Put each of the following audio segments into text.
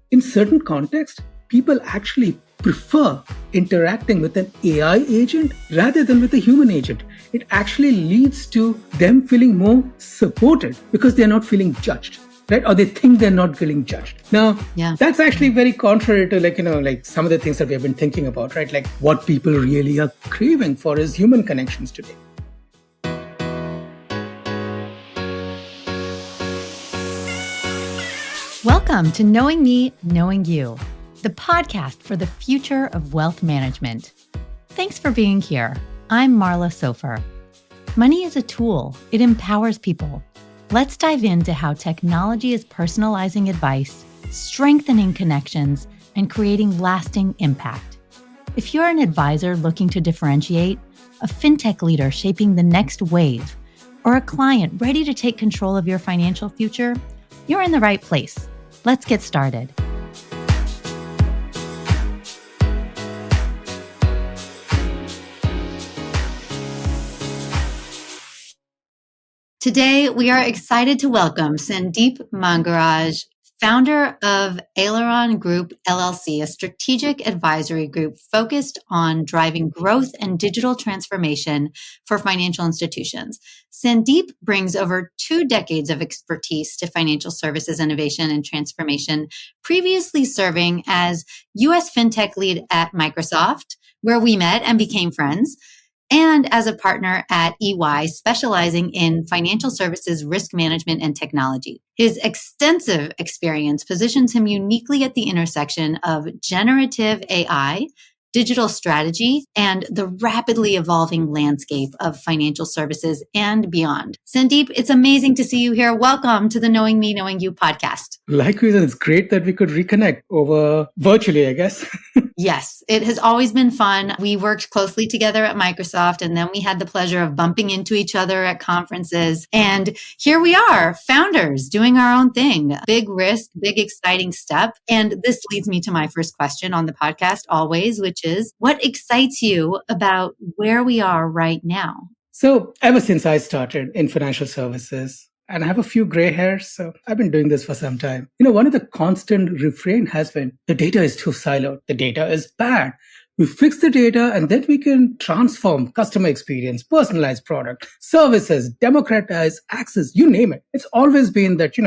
in certain contexts, people actually prefer interacting with an AI agent rather than with a human agent. It actually leads to them feeling more supported because they're not feeling judged, right? Or they think they're not getting judged. Now, that's actually very contrary to like some of the things that we have been thinking about, right? Like what people really are craving for is human connections today. Welcome to Knowing Me, Knowing You, the podcast for the future of wealth management. Thanks for being here. I'm Marla Sofer. Money is a tool. It empowers people. Let's dive into how technology is personalizing advice, strengthening connections, and creating lasting impact. If you're an advisor looking to differentiate, a fintech leader shaping the next wave, or a client ready to take control of your financial future, you're in the right place. Let's get started. Today, we are excited to welcome Sandeep Mangaraj, founder of Aileron Group, LLC, a strategic advisory group focused on driving growth and digital transformation for financial institutions. Sandeep brings over 2 decades of expertise to financial services innovation and transformation, previously serving as U.S. FinTech lead at Microsoft, where we met and became friends, and as a partner at EY, specializing in financial services, risk management, and technology. His extensive experience positions him uniquely at the intersection of generative AI, digital strategy, and the rapidly evolving landscape of financial services and beyond. Sandeep, it's amazing to see you here. Welcome to the Knowing Me, Knowing You podcast. Likewise, it's great that we could reconnect over virtually, I guess. Yes, it has always been fun. We worked closely together at Microsoft, and then we had the pleasure of bumping into each other at conferences. And here we are, founders doing our own thing. Big risk, big exciting step. And this leads me to my first question on the podcast always, which is, what excites you about where we are right now? So ever since I started in financial services, and I have a few gray hairs, so I've been doing this for some time. One of the constant refrain has been, the data is too siloed. The data is bad. We fix the data and then we can transform customer experience, personalize product, services, democratize access, you name it. It's always been that,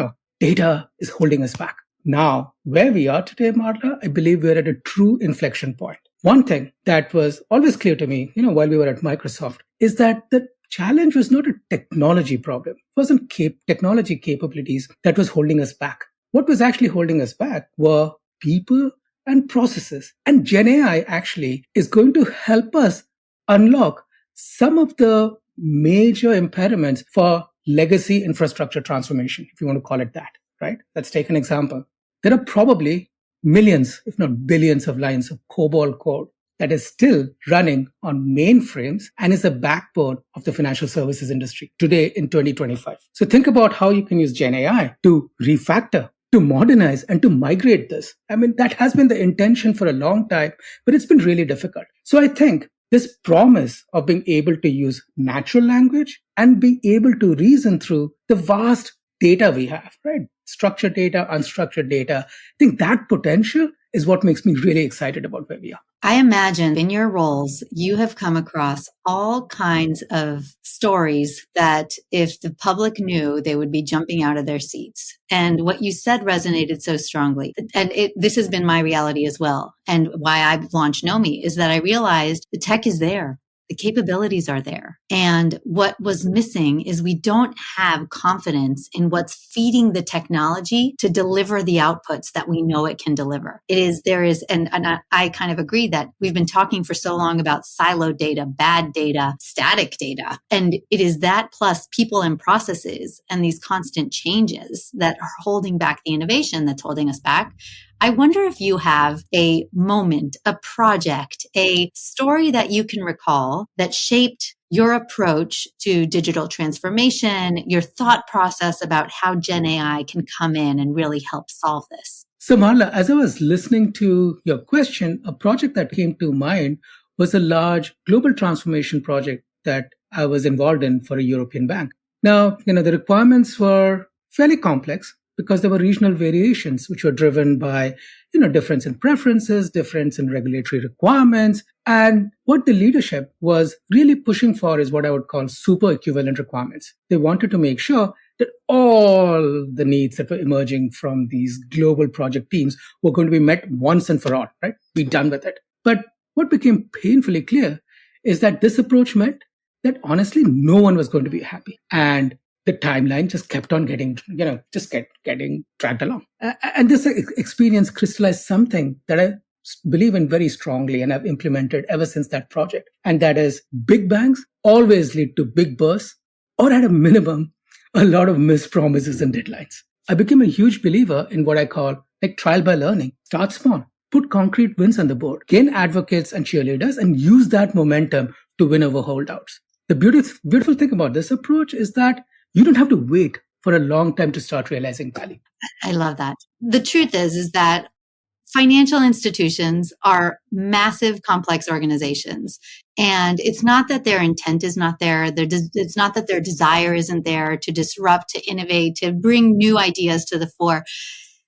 data is holding us back. Now, where we are today, Marla, I believe we're at a true inflection point. One thing that was always clear to me, while we were at Microsoft, is that the challenge was not a technology problem. It wasn't technology capabilities that was holding us back. What was actually holding us back were people and processes. And GenAI actually is going to help us unlock some of the major impediments for legacy infrastructure transformation, if you want to call it that, right? Let's take an example. There are probably millions, if not billions of lines of COBOL code that is still running on mainframes and is the backbone of the financial services industry today in 2025. So think about how you can use GenAI to refactor, to modernize, and to migrate this. That has been the intention for a long time, but it's been really difficult. So I think this promise of being able to use natural language and be able to reason through the vast data we have, right? Structured data, unstructured data. I think that potential is what makes me really excited about where we are. I imagine in your roles, you have come across all kinds of stories that if the public knew, they would be jumping out of their seats. And what you said resonated so strongly. And this has been my reality as well. And why I launched Know Me is that I realized the tech is there. The capabilities are there. And what was missing is we don't have confidence in what's feeding the technology to deliver the outputs that we know it can deliver. And I kind of agree that we've been talking for so long about siloed data, bad data, static data. And it is that plus people and processes and these constant changes that are holding back the innovation that's holding us back. I wonder if you have a moment, a project, a story that you can recall that shaped your approach to digital transformation, your thought process about how Gen AI can come in and really help solve this. So Marla, as I was listening to your question, a project that came to mind was a large global transformation project that I was involved in for a European bank. Now, the requirements were fairly complex because there were regional variations which were driven by, difference in preferences, difference in regulatory requirements. And what the leadership was really pushing for is what I would call super equivalent requirements. They wanted to make sure that all the needs that were emerging from these global project teams were going to be met once and for all, right? Be done with it. But what became painfully clear is that this approach meant that honestly, no one was going to be happy. And the timeline just kept on getting, getting dragged along. And this experience crystallized something that I believe in very strongly and I've implemented ever since that project. And that is big bangs always lead to big bursts, or at a minimum, a lot of missed promises and deadlines. I became a huge believer in what I call like trial by learning. Start small, put concrete wins on the board, gain advocates and cheerleaders, and use that momentum to win over holdouts. The beautiful thing about this approach is that you don't have to wait for a long time to start realizing value. I love that. The truth is that financial institutions are massive, complex organizations. And it's not that their intent is not there. It's not that their desire isn't there to disrupt, to innovate, to bring new ideas to the fore.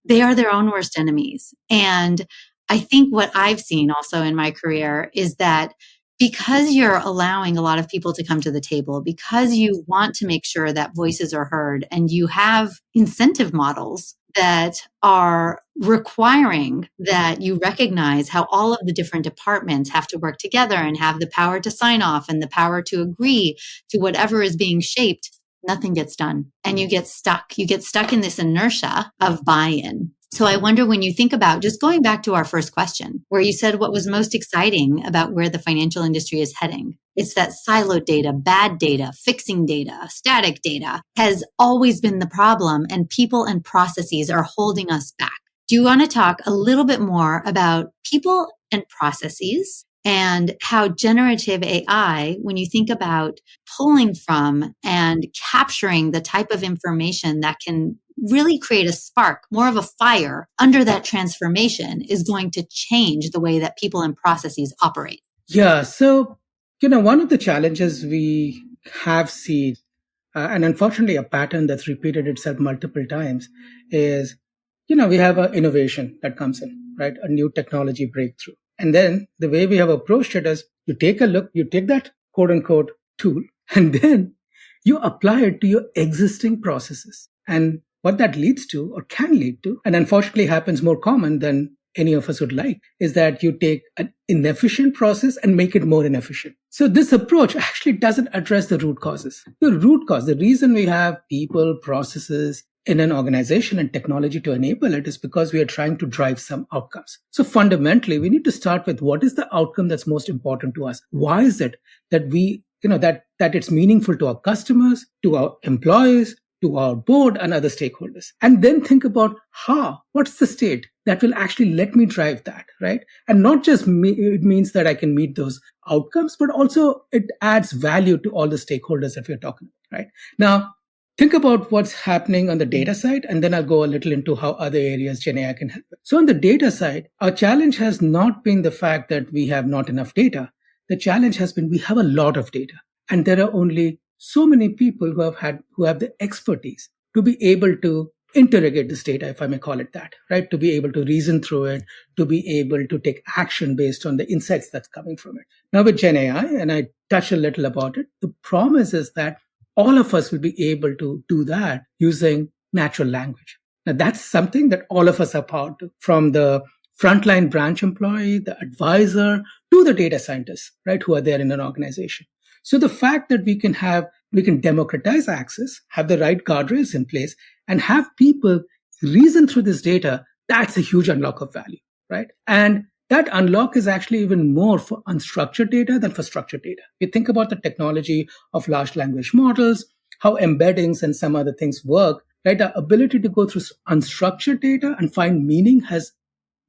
They are their own worst enemies. And I think what I've seen also in my career is that because you're allowing a lot of people to come to the table, because you want to make sure that voices are heard, and you have incentive models that are requiring that you recognize how all of the different departments have to work together and have the power to sign off and the power to agree to whatever is being shaped, nothing gets done. And you get stuck. You get stuck in this inertia of buy-in. So I wonder, when you think about, just going back to our first question, where you said what was most exciting about where the financial industry is heading, it's that siloed data, bad data, fixing data, static data has always been the problem, and people and processes are holding us back. Do you want to talk a little bit more about people and processes and how generative AI, when you think about pulling from and capturing the type of information that can really create a spark, more of a fire under that transformation, is going to change the way that people and processes operate? Yeah. So, one of the challenges we have seen, and unfortunately a pattern that's repeated itself multiple times, is, we have an innovation that comes in, right? A new technology breakthrough. And then the way we have approached it is you take a look, you take that quote unquote tool, and then you apply it to your existing processes. And what that leads to, or can lead to, and unfortunately happens more common than any of us would like, is that you take an inefficient process and make it more inefficient. So this approach actually doesn't address the root causes. The root cause, the reason we have people, processes in an organization and technology to enable it, is because we are trying to drive some outcomes. So fundamentally, we need to start with what is the outcome that's most important to us? Why is it that we, that it's meaningful to our customers, to our employees, to our board and other stakeholders? And then think about what's the state that will actually let me drive that, right? And not just it means that I can meet those outcomes, but also it adds value to all the stakeholders that we're talking about, right? Now, think about what's happening on the data side, and then I'll go a little into how other areas GenAI can help. So on the data side, our challenge has not been the fact that we have not enough data. The challenge has been we have a lot of data, and there are only so many people who have the expertise to be able to interrogate this data, if I may call it that, right? To be able to reason through it, to be able to take action based on the insights that's coming from it. Now with GenAI, and I touch a little about it, the promise is that all of us will be able to do that using natural language. Now that's something that all of us are powered to, from the frontline branch employee, the advisor, to the data scientists, right, who are there in an organization. So the fact that we can democratize access, have the right guardrails in place, and have people reason through this data, that's a huge unlock of value, right? And that unlock is actually even more for unstructured data than for structured data. You think about the technology of large language models, how embeddings and some other things work, right? Our ability to go through unstructured data and find meaning has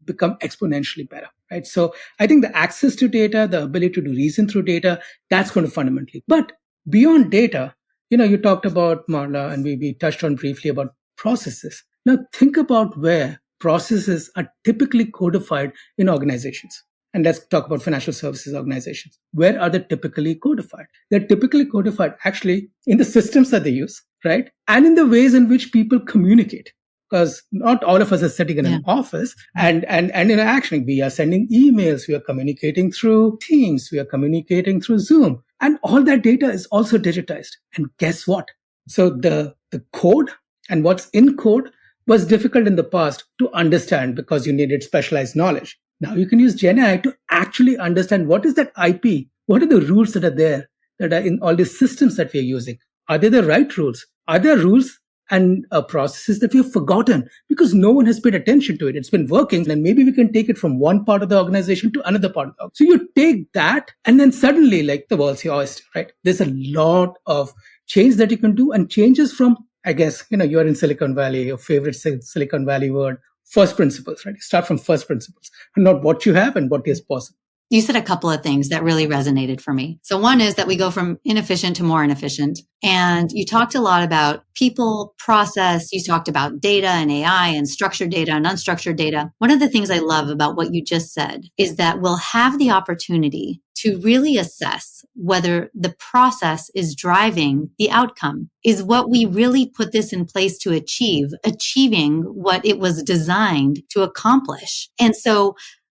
become exponentially better, right? So I think the access to data, the ability to reason through data, that's going to fundamentally. But beyond data, you talked about, Marla, and we touched on briefly about processes. Now think about where processes are typically codified in organizations. And let's talk about financial services organizations. Where are they typically codified? They're typically codified actually in the systems that they use, right? And in the ways in which people communicate. because not all of us are sitting in an office and interacting. We are sending emails, we are communicating through Teams, we are communicating through Zoom, and all that data is also digitized. And guess what? So the code and what's in code was difficult in the past to understand because you needed specialized knowledge. Now you can use GenAI to actually understand what is that IP, what are the rules that are there that are in all these systems that we are using. Are they the right rules? Are there rules and processes that we have forgotten because no one has paid attention to it? It's been working, and maybe we can take it from one part of the organization to another part of the organization. So you take that, and then suddenly, like the world's your oyster, right? There's a lot of change that you can do, and changes from, I guess, you're in Silicon Valley, your favorite Silicon Valley word, first principles, right? You start from first principles and not what you have and what is possible. You said a couple of things that really resonated for me. So one is that we go from inefficient to more inefficient. And you talked a lot about people, process. You talked about data and AI and structured data and unstructured data. One of the things I love about what you just said is that we'll have the opportunity to really assess whether the process is driving the outcome. Is what we really put this in place to achieving what it was designed to accomplish. And so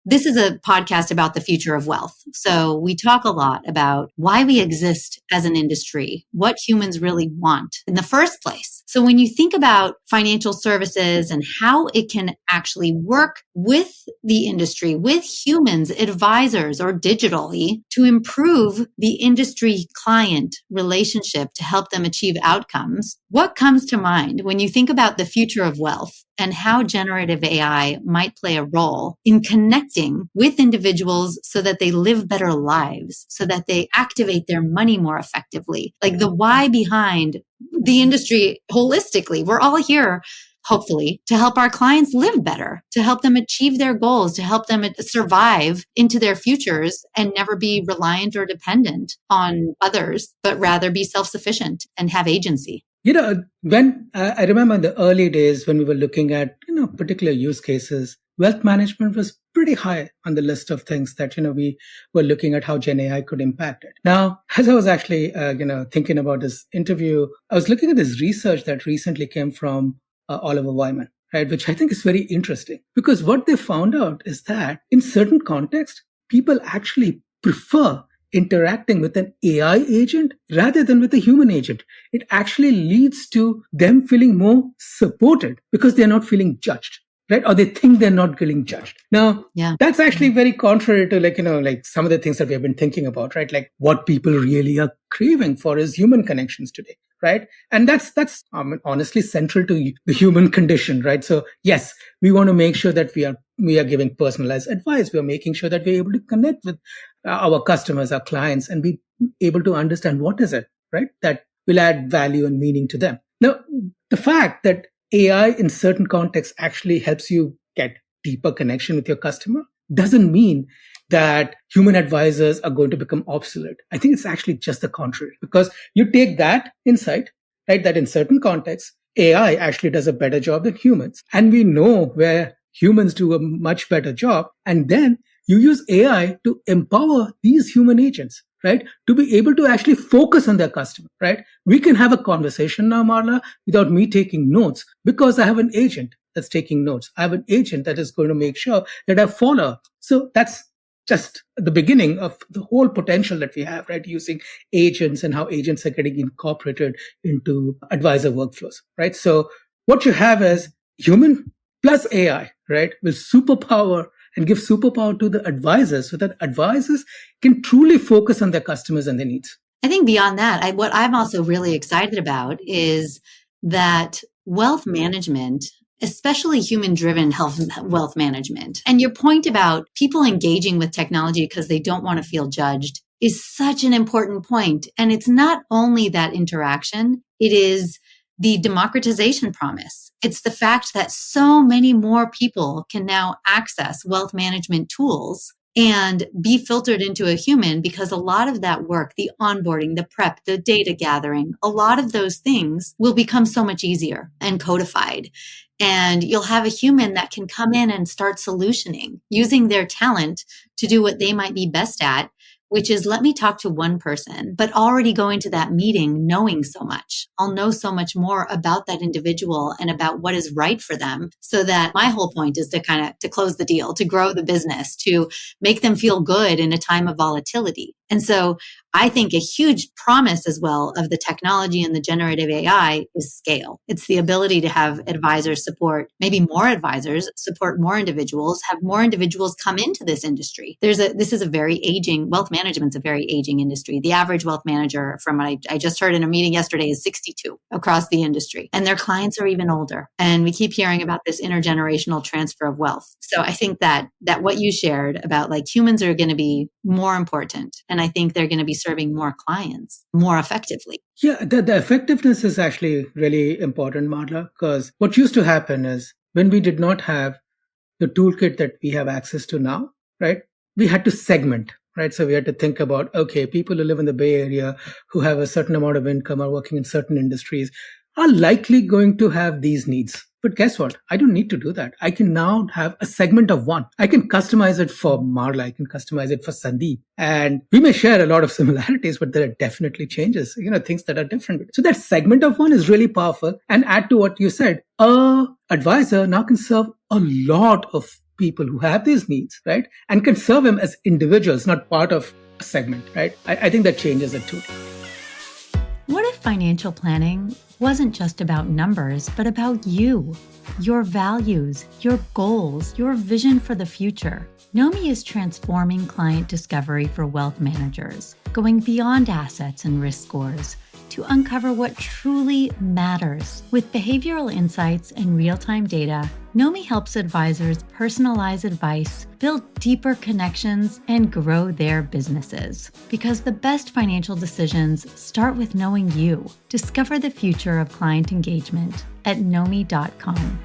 this is a podcast about the future of wealth. So we talk a lot about why we exist as an industry, what humans really want in the first place. So when you think about financial services and how it can actually work with the industry, with humans, advisors, or digitally to improve the industry client relationship to help them achieve outcomes, what comes to mind when you think about the future of wealth and how generative AI might play a role in connecting with individuals so that they live better lives, so that they activate their money more effectively? Like the why behind the industry holistically. We're all here, hopefully, to help our clients live better, to help them achieve their goals, to help them survive into their futures and never be reliant or dependent on others, but rather be self-sufficient and have agency. When I remember in the early days when we were looking at, particular use cases, wealth management was pretty high on the list of things that, we were looking at how Gen AI could impact it. Now, as I was actually, thinking about this interview, I was looking at this research that recently came from Oliver Wyman, right, which I think is very interesting because what they found out is that in certain contexts, people actually prefer interacting with an AI agent rather than with a human agent. It actually leads to them feeling more supported because they're not feeling judged, right? Or they think they're not getting judged. Now, that's actually very contrary to like some of the things that we have been thinking about, right? Like what people really are craving for is human connections today, right? And that's honestly central to the human condition, right? So yes, we want to make sure that we are giving personalized advice. We are making sure that we're able to connect with our customers, our clients, and be able to understand what is it, right, that will add value and meaning to them. Now, the fact that AI in certain contexts actually helps you get deeper connection with your customer doesn't mean that human advisors are going to become obsolete. I think it's actually just the contrary, because you take that insight, right, that in certain contexts, AI actually does a better job than humans. And we know where humans do a much better job. And then you use AI to empower these human agents, right, to be able to actually focus on their customer, right? We can have a conversation now, Marla, without me taking notes because I have an agent that's taking notes. I have an agent that is going to make sure that I follow. So that's just the beginning of the whole potential that we have, right? Using agents and how agents are getting incorporated into advisor workflows, right? So what you have is human plus AI, right, will superpower and give superpower to the advisors so that advisors can truly focus on their customers and their needs. I think beyond that, what I'm also really excited about is that wealth management, especially human-driven wealth management, and your point about people engaging with technology because they don't want to feel judged is such an important point. And it's not only that interaction, it is the democratization promise. It's the fact that so many more people can now access wealth management tools and be filtered into a human, because a lot of that work, the onboarding, the prep, the data gathering, a lot of those things will become so much easier and codified. And you'll have a human that can come in and start solutioning using their talent to do what they might be best at which is let me talk to one person, but already going to that meeting knowing so much. I'll know so much more about that individual and about what is right for them, so that my whole point is to close the deal, to grow the business, to make them feel good in a time of volatility. And so I think a huge promise as well of the technology and the generative AI is scale. It's the ability to have advisors support, maybe more advisors support more individuals, have more individuals come into this industry. This is a very aging, wealth management's a very aging industry. The average wealth manager, from what I just heard in a meeting yesterday, is 62 across the industry. And their clients are even older. And we keep hearing about this intergenerational transfer of wealth. So I think that what you shared about like humans are going to be more important. And I think they're going to be serving more clients more effectively. Yeah, the effectiveness is actually really important, Marla, because what used to happen is when we did not have the toolkit that we have access to now, right? We had to segment, right? So we had to think about, okay, people who live in the Bay Area who have a certain amount of income are working in certain industries are likely going to have these needs. But guess what? I don't need to do that. I can now have a segment of one. I can customize it for Marla. I can customize it for Sandeep. And we may share a lot of similarities, but there are definitely changes, things that are different. So that segment of one is really powerful. And add to what you said, a advisor now can serve a lot of people who have these needs, right? And can serve them as individuals, not part of a segment, right? I think that changes it too. What if financial planning wasn't just about numbers, but about you, your values, your goals, your vision for the future? Nomi is transforming client discovery for wealth managers, going beyond assets and risk scores to uncover what truly matters. With behavioral insights and real-time data, Nomi helps advisors personalize advice, build deeper connections, and grow their businesses. Because the best financial decisions start with knowing you. Discover the future of client engagement at nomi.com.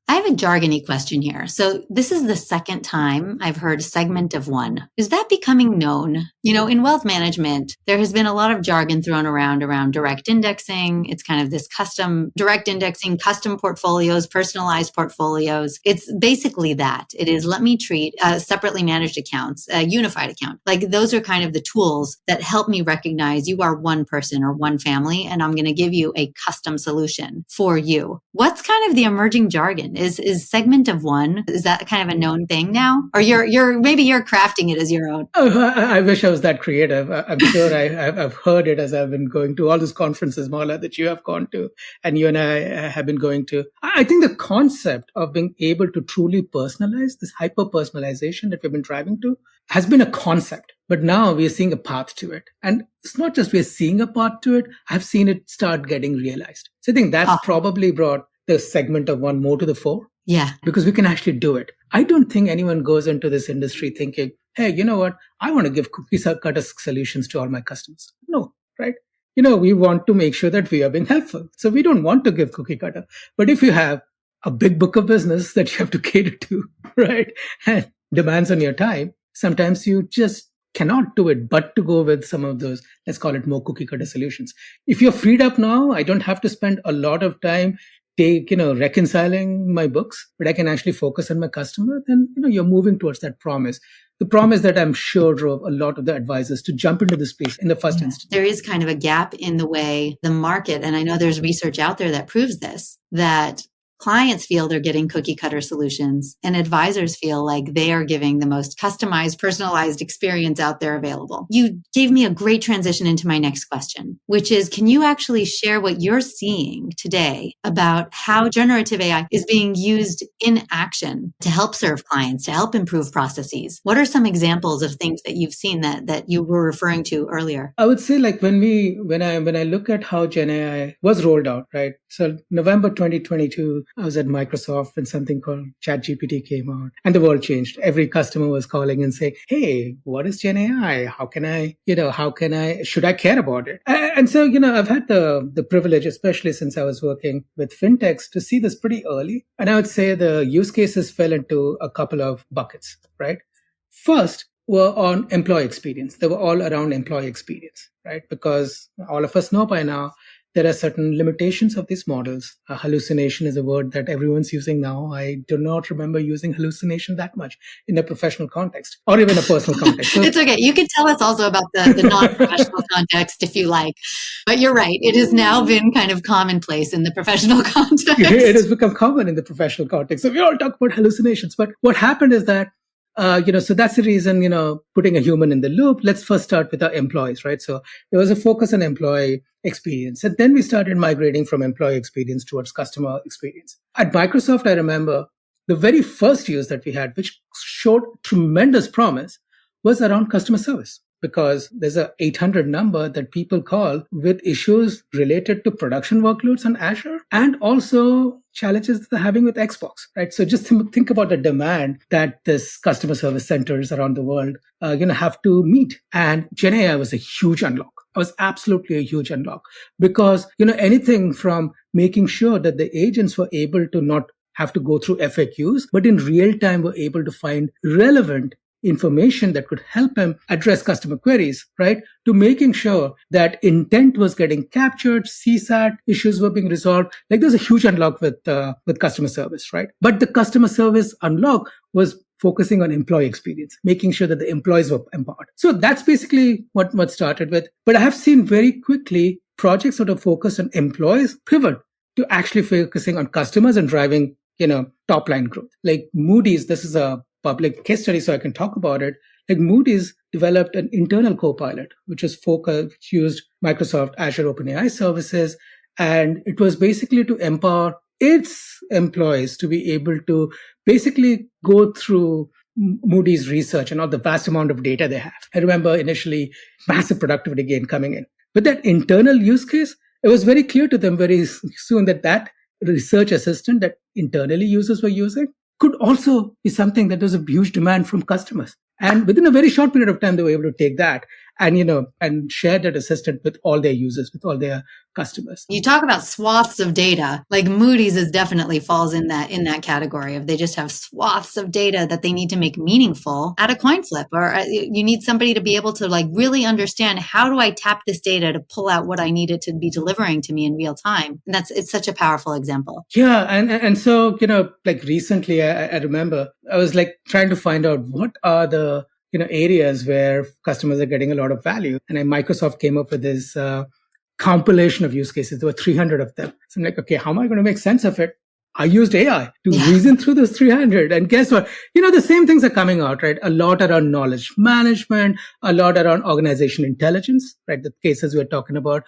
I have a jargony question here. So this is the second time I've heard segment of one. Is that becoming known? In wealth management, there has been a lot of jargon thrown around direct indexing. It's kind of this custom direct indexing, custom portfolios, personalized portfolios. It's basically that. It is let me treat separately managed accounts, a unified account. Like those are kind of the tools that help me recognize you are one person or one family, and I'm going to give you a custom solution for you. What's kind of the emerging jargon? Is segment of one, is that kind of a known thing now? Or maybe you're crafting it as your own? Oh, I wish I was that creative. I'm sure I've heard it as I've been going to all these conferences, Marla, that you have gone to and you and I have been going to. I think the concept of being able to truly personalize, this hyper-personalization that we've been driving to, has been a concept. But now we are seeing a path to it. And it's not just we're seeing a path to it, I've seen it start getting realized. So I think that's probably brought the segment of one more to the fore. Yeah. Because we can actually do it. I don't think anyone goes into this industry thinking, hey, you know what? I want to give cookie cutter solutions to all my customers. No, right? We want to make sure that we are being helpful. So we don't want to give cookie cutter. But if you have a big book of business that you have to cater to, right? And demands on your time, sometimes you just cannot do it, but to go with some of those, let's call it more cookie cutter solutions. If you're freed up now, I don't have to spend a lot of time reconciling my books, but I can actually focus on my customer, then, you're moving towards that promise. The promise that I'm sure drove a lot of the advisors to jump into this space in the first instance. There is kind of a gap in the way the market, and I know there's research out there that proves this, that clients feel they're getting cookie cutter solutions and advisors feel like they are giving the most customized, personalized experience out there available. You gave me a great transition into my next question, which is, can you actually share what you're seeing today about how generative AI is being used in action to help serve clients, to help improve processes? What are some examples of things that you've seen that you were referring to earlier? I would say like when I look at how Gen AI was rolled out, right? So November 2022, I was at Microsoft when something called ChatGPT came out and the world changed. Every customer was calling and saying, hey, what is Gen AI? Should I care about it? And so, I've had the privilege, especially since I was working with fintechs, to see this pretty early. And I would say the use cases fell into a couple of buckets, right? First were on employee experience. They were all around employee experience, right? Because all of us know by now there are certain limitations of these models. Hallucination is a word that everyone's using now. I do not remember using hallucination that much in a professional context or even a personal context. So, it's okay. You can tell us also about the non-professional context if you like. But you're right. It has now been kind of commonplace in the professional context. It has become common in the professional context. So we all talk about hallucinations. But what happened is that so that's the reason, putting a human in the loop. Let's first start with our employees, right? So there was a focus on employee experience. And then we started migrating from employee experience towards customer experience. At Microsoft, I remember the very first use that we had, which showed tremendous promise, was around customer service. Because there's a 800 number that people call with issues related to production workloads on Azure and also challenges that they're having with Xbox, right? So just think about the demand that this customer service centers around the world, have to meet. And GenAI was a huge unlock. It was absolutely a huge unlock because, anything from making sure that the agents were able to not have to go through FAQs, but in real time were able to find relevant information that could help him address customer queries, right? To making sure that intent was getting captured, CSAT issues were being resolved. Like there's a huge unlock with customer service, right? But the customer service unlock was focusing on employee experience, making sure that the employees were empowered. So that's basically what started with. But I have seen very quickly projects that are focused on employees pivot to actually focusing on customers and driving, top line growth. Like Moody's, this is a public case study, so I can talk about it. Like Moody's developed an internal copilot, which used Microsoft Azure OpenAI services. And it was basically to empower its employees to be able to basically go through Moody's research and all the vast amount of data they have. I remember initially massive productivity gain coming in. But that internal use case, it was very clear to them very soon that research assistant that internally users were using could also be something that there's a huge demand from customers. And within a very short period of time, they were able to take that and share that assistant with all their users, with all their customers. You talk about swaths of data, like Moody's definitely falls in that category of they just have swaths of data that they need to make meaningful at a coin flip, or you need somebody to be able to like really understand how do I tap this data to pull out what I need it to be delivering to me in real time. And it's such a powerful example. Yeah. And so, like recently I remember I was like trying to find out what are the areas where customers are getting a lot of value. And then Microsoft came up with this compilation of use cases. There were 300 of them. So I'm like, okay, how am I going to make sense of it? I used AI to reason through those 300. And guess what? The same things are coming out, right? A lot around knowledge management, a lot around organization intelligence, right? The cases we're talking about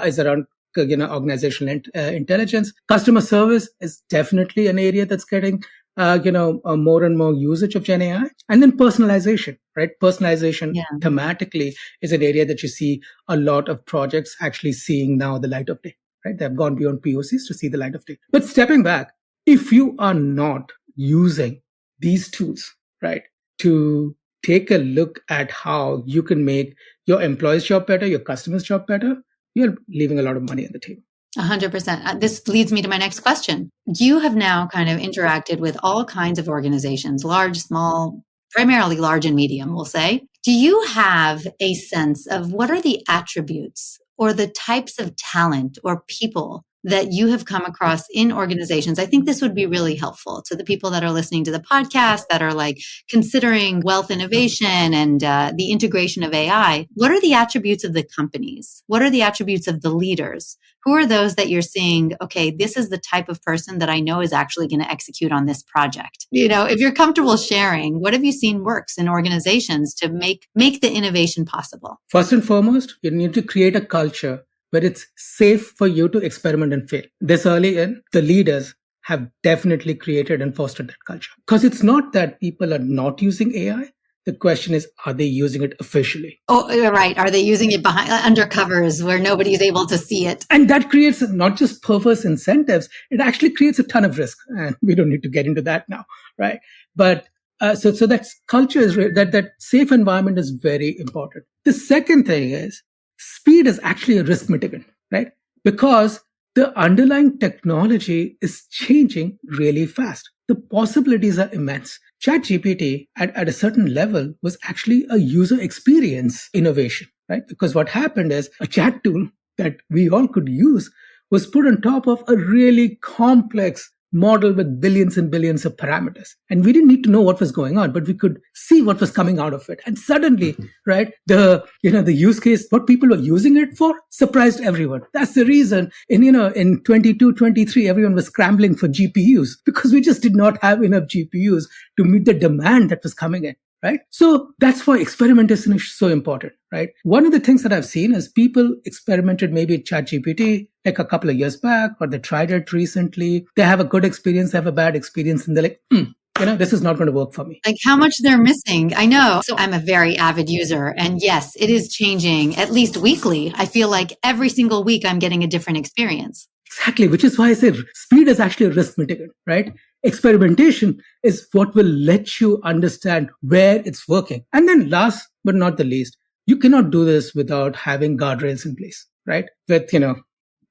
is around organizational intelligence. Customer service is definitely an area that's getting more and more usage of Gen AI. And then personalization, right? Personalization thematically is an area that you see a lot of projects actually seeing now the light of day, right? They've gone beyond POCs to see the light of day. But stepping back, if you are not using these tools, right, to take a look at how you can make your employees' job better, your customers' job better, you're leaving a lot of money on the table. 100%. This leads me to my next question. You have now kind of interacted with all kinds of organizations, large, small, primarily large and medium, we'll say. Do you have a sense of what are the attributes or the types of talent or people that you have come across in organizations? I think this would be really helpful to the people that are listening to the podcast that are like considering wealth innovation and the integration of AI. What are the attributes of the companies? What are the attributes of the leaders? Who are those that you're seeing, okay, this is the type of person that I know is actually going to execute on this project? If you're comfortable sharing, what have you seen works in organizations to make the innovation possible? First and foremost, you need to create a culture where it's safe for you to experiment and fail. This early in, the leaders have definitely created and fostered that culture. Because it's not that people are not using AI. The question is, are they using it officially? Oh, right. Are they using it behind under covers where nobody's able to see it? And that creates not just perverse incentives, it actually creates a ton of risk. And we don't need to get into that now, right? But so that culture is that safe environment is very important. The second thing is speed is actually a risk mitigant, right? Because the underlying technology is changing really fast. The possibilities are immense. ChatGPT at a certain level was actually a user experience innovation, right? Because what happened is a chat tool that we all could use was put on top of a really complex model with billions and billions of parameters. And we didn't need to know what was going on, but we could see what was coming out of it. And suddenly, right, the use case, what people were using it for surprised everyone. That's the reason in 22, 23, everyone was scrambling for GPUs because we just did not have enough GPUs to meet the demand that was coming in. Right. So that's why experimentation is so important. Right. One of the things that I've seen is people experimented maybe ChatGPT like a couple of years back, or they tried it recently. They have a good experience, they have a bad experience, and they're like, this is not going to work for me. Like how much they're missing. I know. So I'm a very avid user. And yes, it is changing at least weekly. I feel like every single week I'm getting a different experience. Exactly, which is why I say speed is actually a risk mitigant, right? Experimentation is what will let you understand where it's working. And then last but not the least, you cannot do this without having guardrails in place, right? With,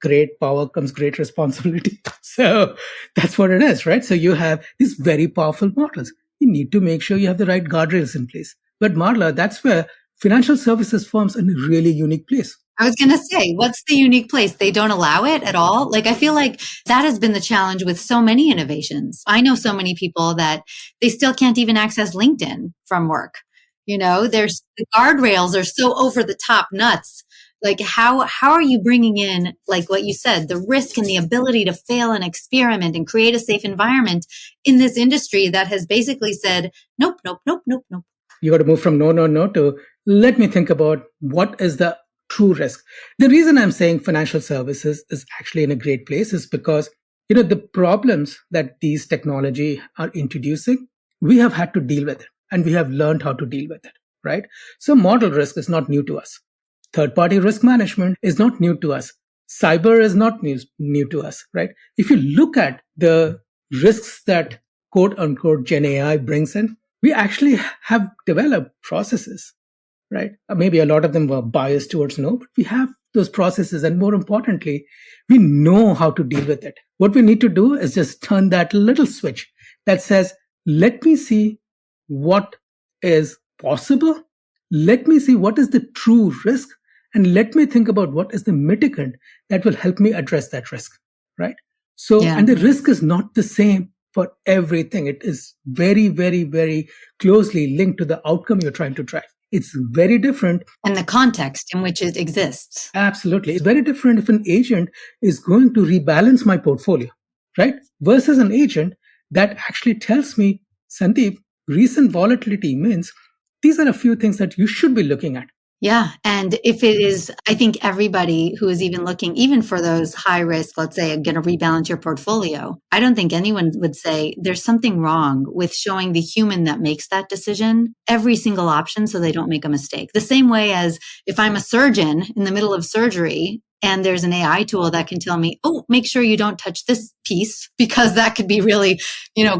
great power comes great responsibility. So that's what it is, right? So you have these very powerful models. You need to make sure you have the right guardrails in place. But Marla, that's where financial services firms are in a really unique place. I was going to say, what's the unique place? They don't allow it at all. Like, I feel like that has been the challenge with so many innovations. I know so many people that they still can't even access LinkedIn from work. There's the guardrails are so over the top nuts. Like, how are you bringing in, like what you said, the risk and the ability to fail and experiment and create a safe environment in this industry that has basically said, nope, nope, nope, nope, nope. You got to move from no to let me think about what is the true risk. The reason I'm saying financial services is actually in a great place is because, the problems that these technology are introducing, we have had to deal with it and we have learned how to deal with it, right? So model risk is not new to us. Third-party risk management is not new to us. Cyber is not new to us, right? If you look at the risks that quote unquote Gen AI brings in, we actually have developed processes, right? Maybe a lot of them were biased towards no, but we have those processes. And more importantly, we know how to deal with it. What we need to do is just turn that little switch that says, let me see what is possible. Let me see what is the true risk. And let me think about what is the mitigant that will help me address that risk, right? So, and the risk is not the same for everything. It is very, very, very closely linked to the outcome you're trying to drive. It's very different. And the context in which it exists. Absolutely. It's very different if an agent is going to rebalance my portfolio, right? Versus an agent that actually tells me, Sandeep, recent volatility means these are a few things that you should be looking at. Yeah. And if it is, I think everybody who is even looking, even for those high risk, let's say, going to rebalance your portfolio, I don't think anyone would say there's something wrong with showing the human that makes that decision every single option so they don't make a mistake. The same way as if I'm a surgeon in the middle of surgery and there's an AI tool that can tell me, oh, make sure you don't touch this piece because that could be really,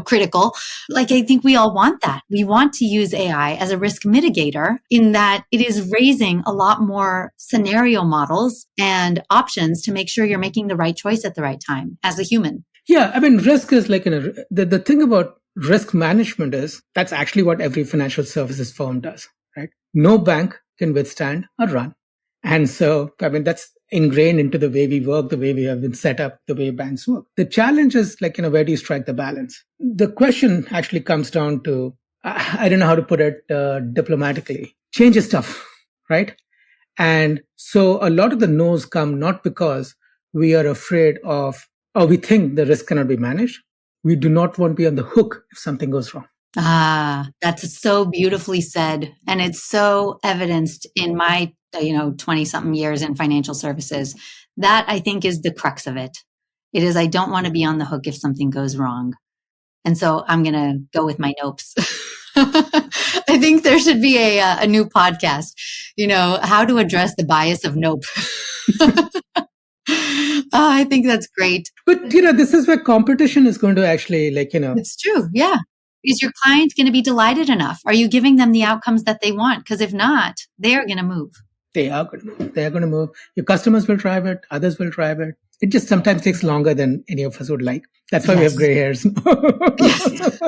critical. Like, I think we all want that. We want to use AI as a risk mitigator in that it is raising a lot more scenario models and options to make sure you're making the right choice at the right time as a human. Yeah. I mean, risk is like, the thing about risk management is that's actually what every financial services firm does, right? No bank can withstand a run. And so, I mean, that's ingrained into the way we work, the way we have been set up, the way banks work. The challenge is like, where do you strike the balance? The question actually comes down to, I don't know how to put it diplomatically, change is tough, right? And so a lot of the no's come not because we are afraid of, or we think the risk cannot be managed. We do not want to be on the hook if something goes wrong. Ah, that's so beautifully said. And it's so evidenced in my 20 something years in financial services. That I think is the crux of it. It is, I don't want to be on the hook if something goes wrong. And so I'm going to go with my nopes. I think there should be a new podcast, how to address the bias of nope. I think that's great. But, this is where competition is going to actually It's true. Yeah. Is your client going to be delighted enough? Are you giving them the outcomes that they want? Because if not, they are going to move. They are going to move. They are going to move. Your customers will drive it. Others will drive it. It just sometimes takes longer than any of us would like. That's why we have gray hairs. Yes.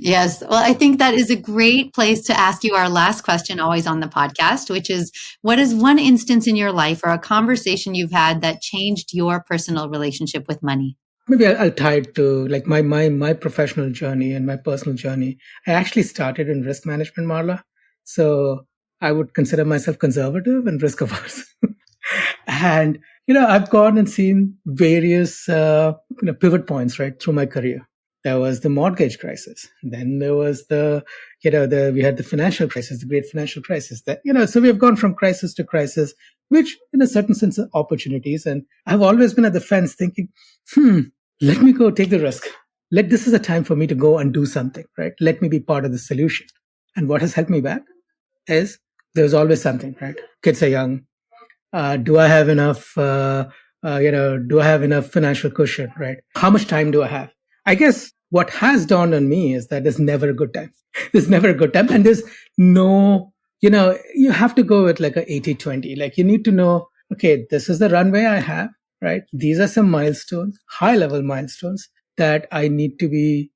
Yes. Well, I think that is a great place to ask you our last question always on the podcast, which is, what is one instance in your life or a conversation you've had that changed your personal relationship with money? Maybe I'll tie it to like my professional journey and my personal journey. I actually started in risk management, Marla. So I would consider myself conservative and risk averse. And, I've gone and seen various, pivot points, right, through my career. There was the mortgage crisis. Then there was we had the financial crisis, the great financial crisis. So we have gone from crisis to crisis, which in a certain sense are opportunities. And I've always been at the fence thinking, let me go take the risk. This is a time for me to go and do something, right? Let me be part of the solution. And what has helped me back is there's always something, right? Kids are young. Do I have enough, do I have enough financial cushion, right? How much time do I have? I guess what has dawned on me is that there's never a good time. There's never a good time. And there's no, you have to go with like a 80-20. Like you need to know, okay, this is the runway I have, right? These are some milestones, high level milestones that I need to be,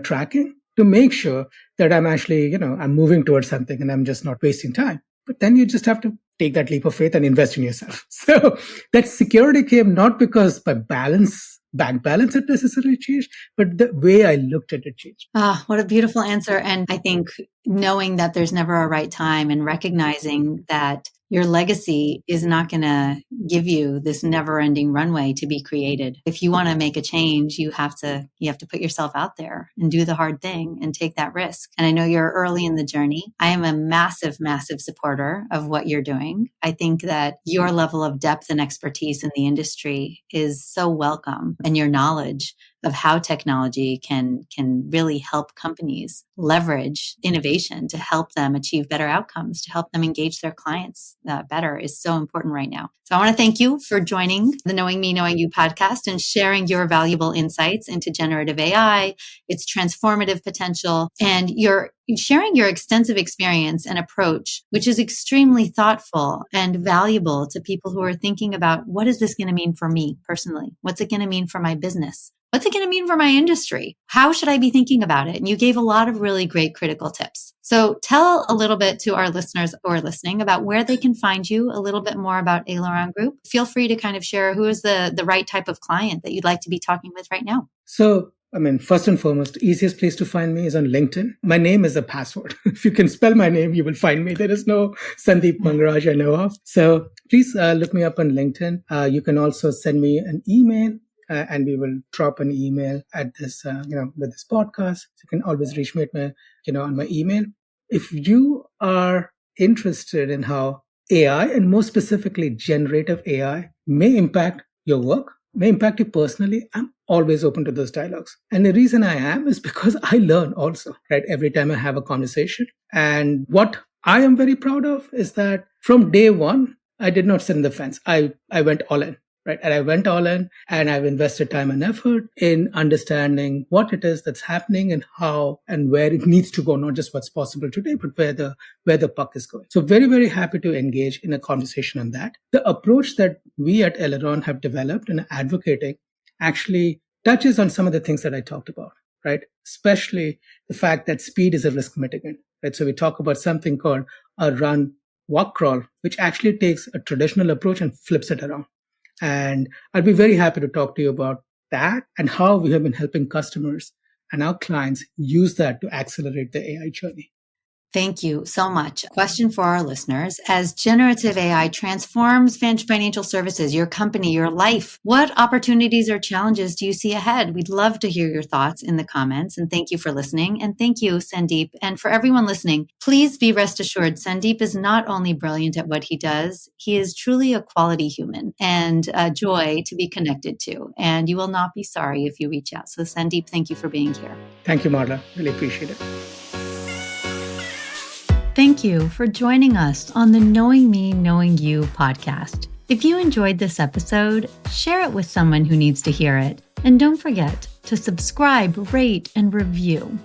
tracking to make sure that I'm actually, I'm moving towards something and I'm just not wasting time. But then you just have to take that leap of faith and invest in yourself. So that security came not because my bank balance had necessarily changed, but the way I looked at it changed. What a beautiful answer. And I think knowing that there's never a right time and recognizing that your legacy is not going to give you this never-ending runway to be created. If you want to make a change, you have to put yourself out there and do the hard thing and take that risk. And I know you're early in the journey. I am a massive, massive supporter of what you're doing. I think that your level of depth and expertise in the industry is so welcome, and your knowledge of how technology can really help companies leverage innovation to help them achieve better outcomes, to help them engage their clients better is so important right now. So I want to thank you for joining the Knowing Me, Knowing You podcast and sharing your valuable insights into generative AI, its transformative potential, and your sharing your extensive experience and approach, which is extremely thoughtful and valuable to people who are thinking about, what is this going to mean for me personally? What's it going to mean for my business? What's it going to mean for my industry? How should I be thinking about it? And you gave a lot of really great critical tips. So tell a little bit to our listeners who are listening about where they can find you, a little bit more about Aileron Group. Feel free to kind of share who is the right type of client that you'd like to be talking with right now. So, first and foremost, the easiest place to find me is on LinkedIn. My name is a password. If you can spell my name, you will find me. There is no Sandeep Mangaraj I know of. So please look me up on LinkedIn. You can also send me an email. And we will drop an email at this, with this podcast. So you can always reach me at on my email. If you are interested in how AI, and more specifically generative AI, may impact your work, may impact you personally, I'm always open to those dialogues. And the reason I am is because I learn also, right? Every time I have a conversation. And what I am very proud of is that from day one, I did not sit in the fence. I went all in. Right. And I went all in, and I've invested time and effort in understanding what it is that's happening and how and where it needs to go, not just what's possible today, but where the puck is going. So very, very happy to engage in a conversation on that. The approach that we at Aileron have developed in advocating actually touches on some of the things that I talked about, right? Especially the fact that speed is a risk mitigant, right? So we talk about something called a run, walk, crawl, which actually takes a traditional approach and flips it around. And I'd be very happy to talk to you about that and how we have been helping customers and our clients use that to accelerate the AI journey. Thank you so much. Question for our listeners. As generative AI transforms financial services, your company, your life, what opportunities or challenges do you see ahead? We'd love to hear your thoughts in the comments. And thank you for listening. And thank you, Sandeep. And for everyone listening, please be rest assured, Sandeep is not only brilliant at what he does, he is truly a quality human and a joy to be connected to. And you will not be sorry if you reach out. So Sandeep, thank you for being here. Thank you, Marla. Really appreciate it. Thank you for joining us on the Knowing Me, Knowing You podcast. If you enjoyed this episode, share it with someone who needs to hear it. And don't forget to subscribe, rate, and review.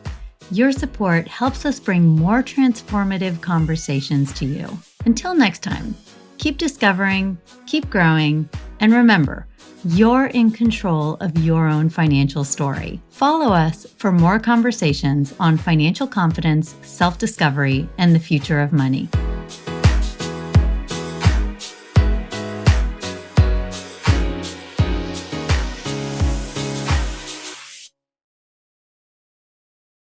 Your support helps us bring more transformative conversations to you. Until next time, keep discovering, keep growing, and remember, you're in control of your own financial story. Follow us for more conversations on financial confidence, self-discovery, and the future of money.